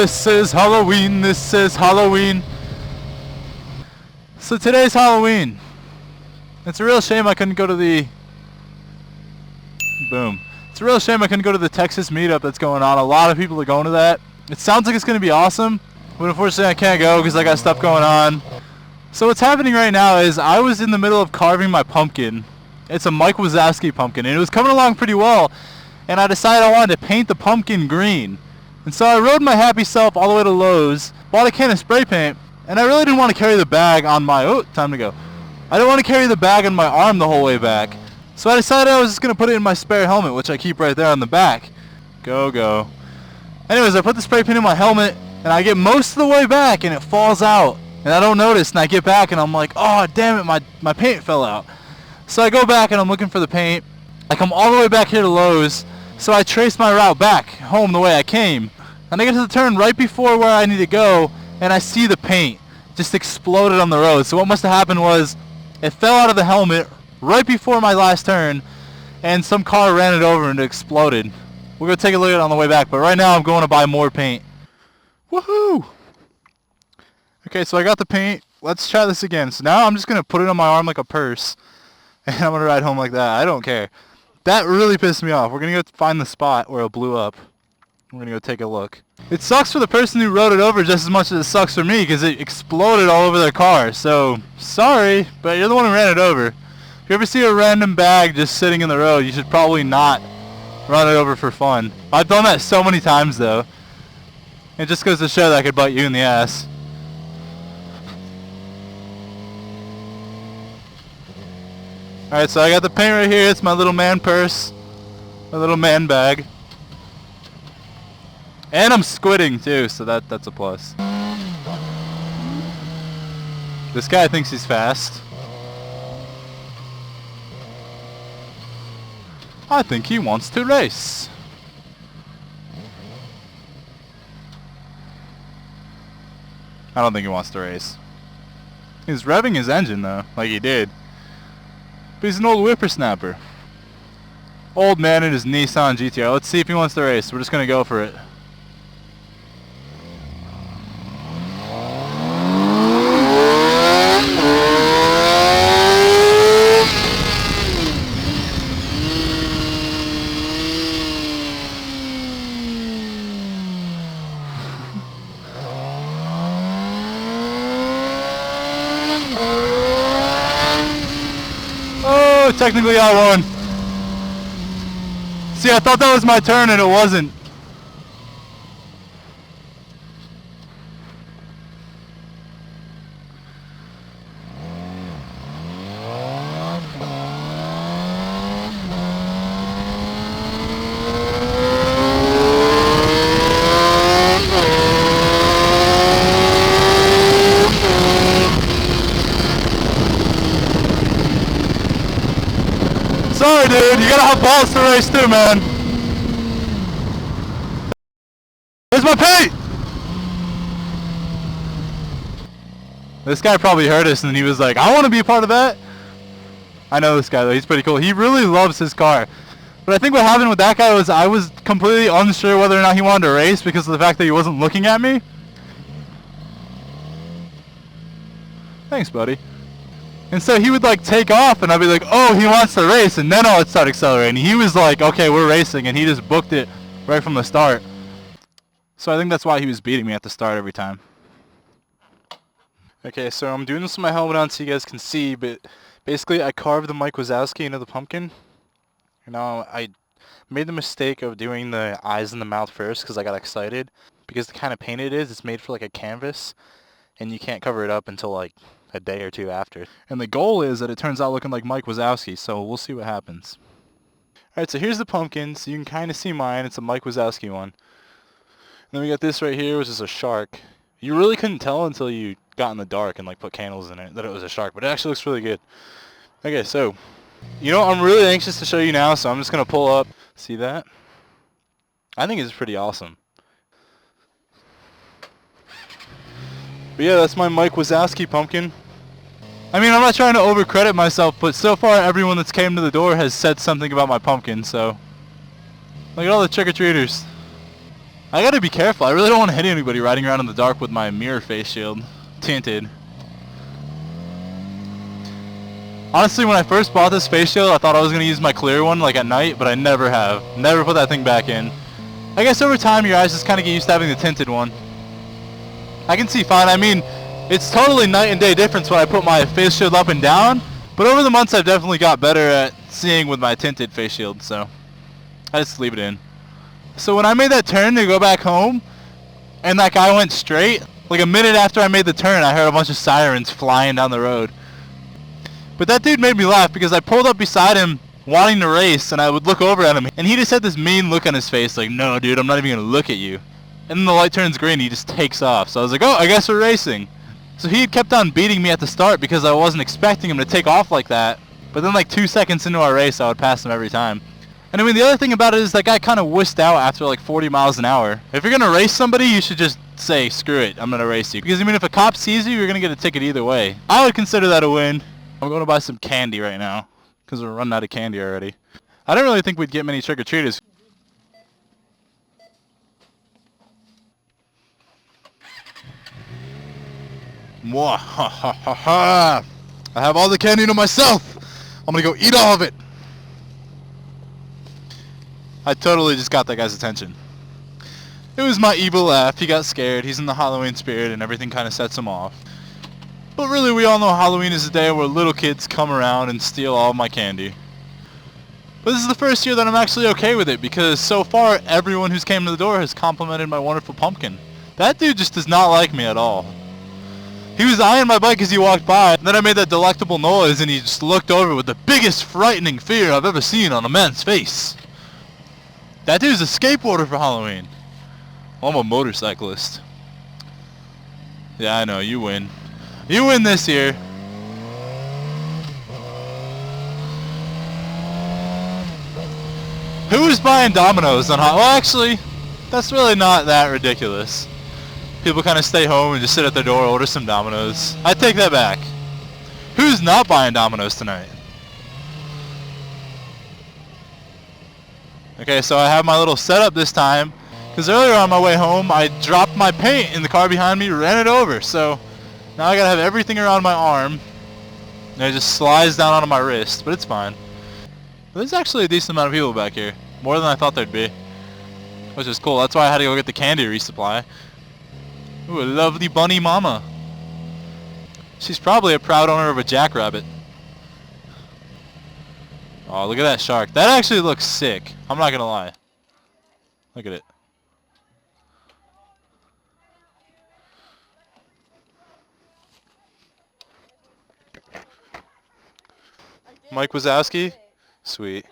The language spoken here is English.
This is Halloween, this is Halloween. So today's Halloween. It's a real shame I couldn't go to the... Boom. It's a real shame I couldn't go to the Texas meetup that's going on. A lot of people are going to that. It sounds like it's going to be awesome, but unfortunately I can't go because I got stuff going on. So what's happening right now is I was in the middle of carving my pumpkin. It's a Mike Wazowski pumpkin, and it was coming along pretty well, and I decided I wanted to paint the pumpkin green. And so I rode my happy self all the way to Lowe's, bought a can of spray paint, and I really didn't want to carry the bag on my... Oh, time to go. I didn't want to carry the bag on my arm the whole way back. So I decided I was just going to put it in my spare helmet, which I keep right there on the back. Go. Anyways, I put the spray paint in my helmet, and I get most of the way back, and it falls out. And I don't notice, and I get back, and I'm like, oh, damn it, my paint fell out. So I go back, and I'm looking for the paint. I come all the way back here to Lowe's, so I trace my route back home the way I came. And I get to the turn right before where I need to go, and I see the paint just exploded on the road. So what must have happened was it fell out of the helmet right before my last turn, and some car ran it over and it exploded. We're going to take a look at it on the way back, but right now I'm going to buy more paint. Woohoo! Okay, so I got the paint. Let's try this again. So now I'm just going to put it on my arm like a purse, and I'm going to ride home like that. I don't care. That really pissed me off. We're going to go find the spot where it blew up. We're going to go take a look. It sucks for the person who rode it over just as much as it sucks for me because it exploded all over their car. So, sorry, but you're the one who ran it over. If you ever see a random bag just sitting in the road, you should probably not run it over for fun. I've done that so many times, though. It just goes to show that I could bite you in the ass. Alright, so I got the paint right here. It's my little man purse. My little man bag. And I'm squidding too, so that's a plus. This guy thinks he's fast. I think he wants to race. I don't think he wants to race. He's revving his engine though, like he did. But he's an old whippersnapper. Old man in his Nissan GTR. Let's see if he wants to race. We're just gonna go for it. Oh, technically I won. See, I thought that was my turn and it wasn't. Sorry, dude. You gotta have balls to race too, man. Where's my paint? This guy probably heard us and he was like, I want to be a part of that. I know this guy though. He's pretty cool. He really loves his car. But I think what happened with that guy was I was completely unsure whether or not he wanted to race because of the fact that he wasn't looking at me. Thanks, buddy. And so he would like take off and I'd be like, oh, he wants to race, and then I would start accelerating. He was like, okay, we're racing, and he just booked it right from the start. So I think that's why he was beating me at the start every time. Okay, so I'm doing this with my helmet on so you guys can see, but basically I carved the Mike Wazowski into the pumpkin. And now I made the mistake of doing the eyes and the mouth first because I got excited. Because the kind of paint it is, it's made for like a canvas, and you can't cover it up until like a day or two after. And the goal is that it turns out looking like Mike Wazowski, so we'll see what happens. Alright, so here's the pumpkin, so you can kind of see mine. It's a Mike Wazowski one. And then we got this right here, which is a shark. You really couldn't tell until you got in the dark and like put candles in it that it was a shark, but it actually looks really good. Okay, so, you know, I'm really anxious to show you now, so I'm just going to pull up. See that? I think it's pretty awesome. But yeah, that's my Mike Wazowski pumpkin. I mean, I'm not trying to overcredit myself, but so far everyone that's came to the door has said something about my pumpkin, so. Look at all the trick-or-treaters. I gotta be careful. I really don't want to hit anybody riding around in the dark with my mirror face shield tinted. Honestly, when I first bought this face shield, I thought I was going to use my clear one like at night, but I never have. Never put that thing back in. I guess over time your eyes just kind of get used to having the tinted one. I can see fine. I mean, it's totally night and day difference when I put my face shield up and down, but over the months I've definitely got better at seeing with my tinted face shield, so I just leave it in. So when I made that turn to go back home, and that guy went straight, like a minute after I made the turn, I heard a bunch of sirens flying down the road. But that dude made me laugh because I pulled up beside him wanting to race, and I would look over at him, and he just had this mean look on his face like, no dude, I'm not even going to look at you. And then the light turns green and he just takes off. So I was like, oh, I guess we're racing. So he had kept on beating me at the start because I wasn't expecting him to take off like that. But then like 2 seconds into our race, I would pass him every time. And I mean, the other thing about it is that guy kind of whisked out after like 40 miles an hour. If you're going to race somebody, you should just say, screw it, I'm going to race you. Because I mean, if a cop sees you, you're going to get a ticket either way. I would consider that a win. I'm going to buy some candy right now because we're running out of candy already. I didn't really think we'd get many trick-or-treaters. Mwah, ha ha ha ha. I have all the candy to myself. I'm going to go eat all of it. I totally just got that guy's attention. It was my evil laugh. He got scared. He's in the Halloween spirit and everything kind of sets him off. But really, we all know Halloween is a day where little kids come around and steal all of my candy. But this is the first year that I'm actually okay with it because so far everyone who's came to the door has complimented my wonderful pumpkin. That dude just does not like me at all. He was eyeing my bike as he walked by, and then I made that delectable noise and he just looked over with the biggest frightening fear I've ever seen on a man's face. That dude's a skateboarder for Halloween. Well, I'm a motorcyclist. Yeah, I know, you win. You win this year. Who is buying Domino's on Halloween? Well, actually, that's really not that ridiculous. People kind of stay home and just sit at their door, order some Domino's. I take that back. Who's not buying Domino's tonight? Okay, so I have my little setup this time, because earlier on my way home, I dropped my paint in the car behind me, ran it over, so now I gotta have everything around my arm, and it just slides down onto my wrist, but it's fine. There's actually a decent amount of people back here, more than I thought there'd be, which is cool. That's why I had to go get the candy resupply. Ooh, a lovely bunny mama. She's probably a proud owner of a jackrabbit. Oh, look at that shark. That actually looks sick. I'm not gonna lie. Look at it. Mike Wazowski? Sweet.